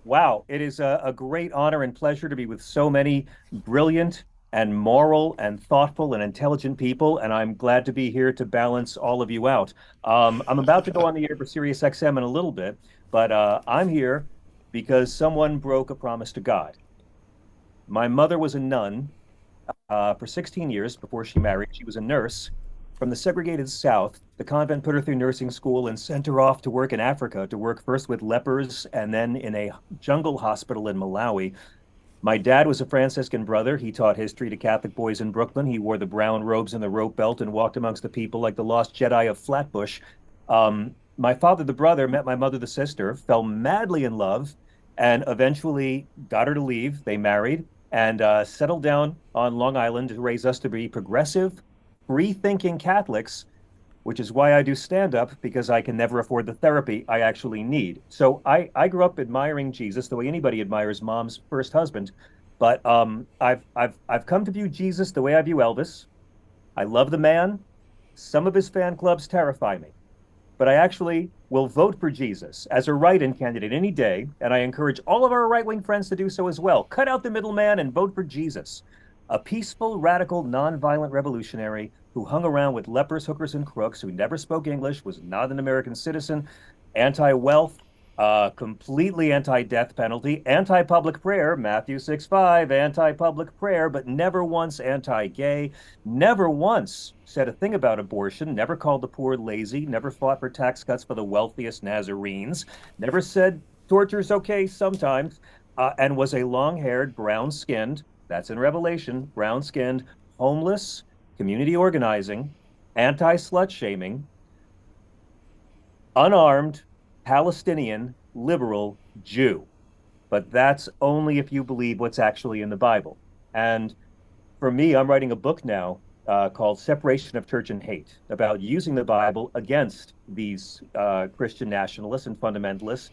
Wow, it is a great honor and pleasure to be with so many brilliant and moral and thoughtful and intelligent people, and I'm glad to be here to balance all of you out. I'm about to go on the air for SiriusXM in a little bit, but I'm here because someone broke a promise to God. My mother was a nun for 16 years before she married. She was a nurse from the segregated South. The convent put her through nursing school and sent her off to work in Africa, to work first with lepers and then in a jungle hospital in Malawi. My dad was a Franciscan brother. He taught history to Catholic boys in Brooklyn. He wore the brown robes and the rope belt and walked amongst the people like the lost Jedi of Flatbush. My father, the brother, met my mother, the sister, fell madly in love, and eventually got her to leave. They married and settled down on Long Island to raise us to be progressive, free thinking Catholics, which is why I do stand up because I can never afford the therapy I actually need. So I grew up admiring Jesus the way anybody admires mom's first husband, but I've come to view Jesus the way I view Elvis. I love the man. Some of his fan clubs terrify me, but I actually will vote for Jesus as a write-in candidate any day, and I encourage all of our right-wing friends to do so as well. Cut out the middleman and vote for Jesus, a peaceful, radical, nonviolent revolutionary who hung around with lepers, hookers, and crooks, who never spoke English, was not an American citizen, anti-wealth, completely anti-death penalty, anti-public prayer, Matthew 6:5, anti-public prayer, but never once anti-gay, never once said a thing about abortion, never called the poor lazy, never fought for tax cuts for the wealthiest Nazarenes, never said torture's okay sometimes, and was a long-haired, brown-skinned, that's in Revelation, brown-skinned, homeless, community organizing, anti-slut shaming, unarmed Palestinian liberal Jew. But that's only if you believe what's actually in the Bible. And for me, I'm writing a book now called Separation of Church and Hate, about using the Bible against these Christian nationalists and fundamentalists.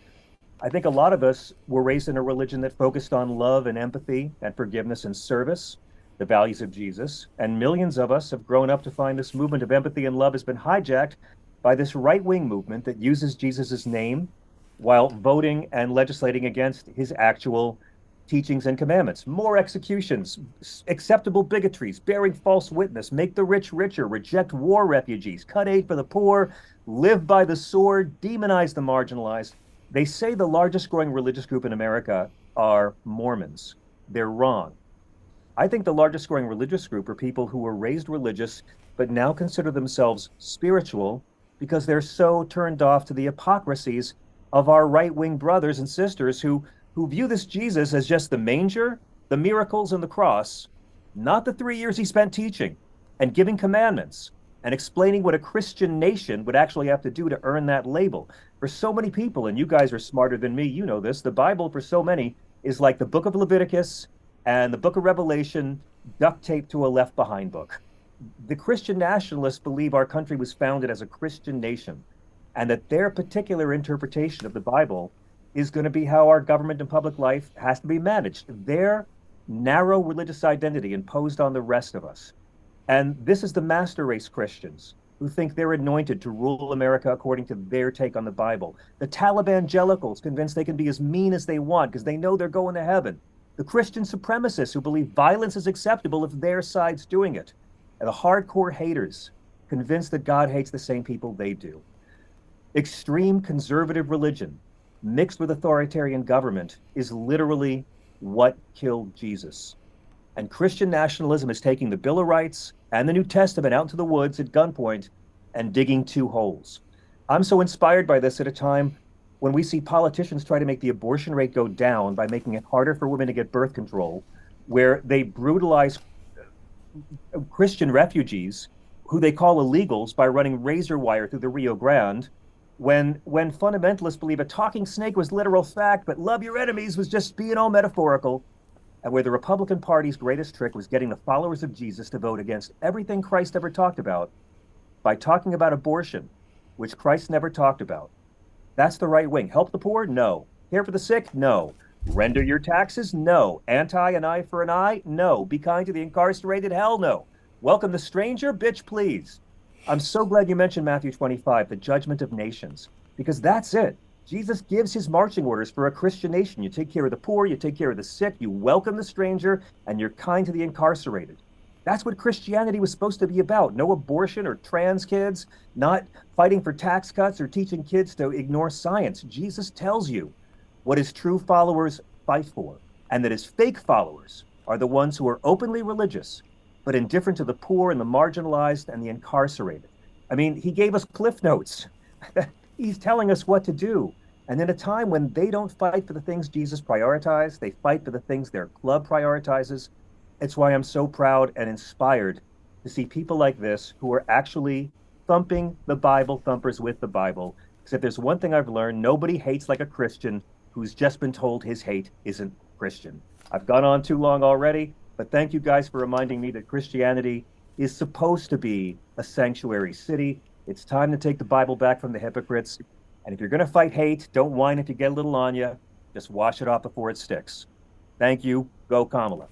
I think a lot of us were raised in a religion that focused on love and empathy and forgiveness and service, the values of Jesus. And millions of us have grown up to find this movement of empathy and love has been hijacked by this right wing movement that uses Jesus's name while voting and legislating against his actual teachings and commandments. More executions, acceptable bigotries, bearing false witness, make the rich richer, reject war refugees, cut aid for the poor, live by the sword, demonize the marginalized. They say the largest growing religious group in America are Mormons. They're wrong. I think the largest growing religious group are people who were raised religious but now consider themselves spiritual because they're so turned off to the hypocrisies of our right-wing brothers and sisters who view this Jesus as just the manger, the miracles, and the cross, not the 3 years he spent teaching and giving commandments and explaining what a Christian nation would actually have to do to earn that label. For so many people, and you guys are smarter than me, you know this, the Bible for so many is like the book of Leviticus and the book of Revelation duct taped to a left behind book. The Christian nationalists believe our country was founded as a Christian nation and that their particular interpretation of the Bible is going to be how our government and public life has to be managed. Their narrow religious identity imposed on the rest of us. And this is the master race Christians who think they're anointed to rule America according to their take on the Bible. The Taliban evangelicals convinced they can be as mean as they want because they know they're going to heaven. The Christian supremacists who believe violence is acceptable if their side's doing it. And the hardcore haters convinced that God hates the same people they do. Extreme conservative religion mixed with authoritarian government is literally what killed Jesus. And Christian nationalism is taking the Bill of Rights and the New Testament out into the woods at gunpoint and digging two holes. I'm so inspired by this at a time when we see politicians try to make the abortion rate go down by making it harder for women to get birth control, where they brutalize Christian refugees who they call illegals by running razor wire through the Rio Grande, when fundamentalists believe a talking snake was literal fact, but love your enemies was just being all metaphorical, and where the Republican Party's greatest trick was getting the followers of Jesus to vote against everything Christ ever talked about by talking about abortion, which Christ never talked about. That's the right wing. Help the poor? No. Care for the sick? No. Render your taxes? No. Anti an eye for an eye? No. Be kind to the incarcerated? Hell no. Welcome the stranger? Bitch, please. I'm so glad you mentioned Matthew 25, the judgment of nations, because that's it. Jesus gives his marching orders for a Christian nation. You take care of the poor, you take care of the sick, you welcome the stranger, and you're kind to the incarcerated. That's what Christianity was supposed to be about. No abortion or trans kids, not fighting for tax cuts or teaching kids to ignore science. Jesus tells you what his true followers fight for, and that his fake followers are the ones who are openly religious, but indifferent to the poor and the marginalized and the incarcerated. I mean, he gave us cliff notes. He's telling us what to do. And in a time when they don't fight for the things Jesus prioritized, they fight for the things their club prioritizes. It's why I'm so proud and inspired to see people like this who are actually thumping the Bible, thumpers with the Bible. Because if there's one thing I've learned, nobody hates like a Christian who's just been told his hate isn't Christian. I've gone on too long already, but thank you guys for reminding me that Christianity is supposed to be a sanctuary city. It's time to take the Bible back from the hypocrites. And if you're going to fight hate, don't whine if you get a little on you. Just wash it off before it sticks. Thank you. Go Kamala.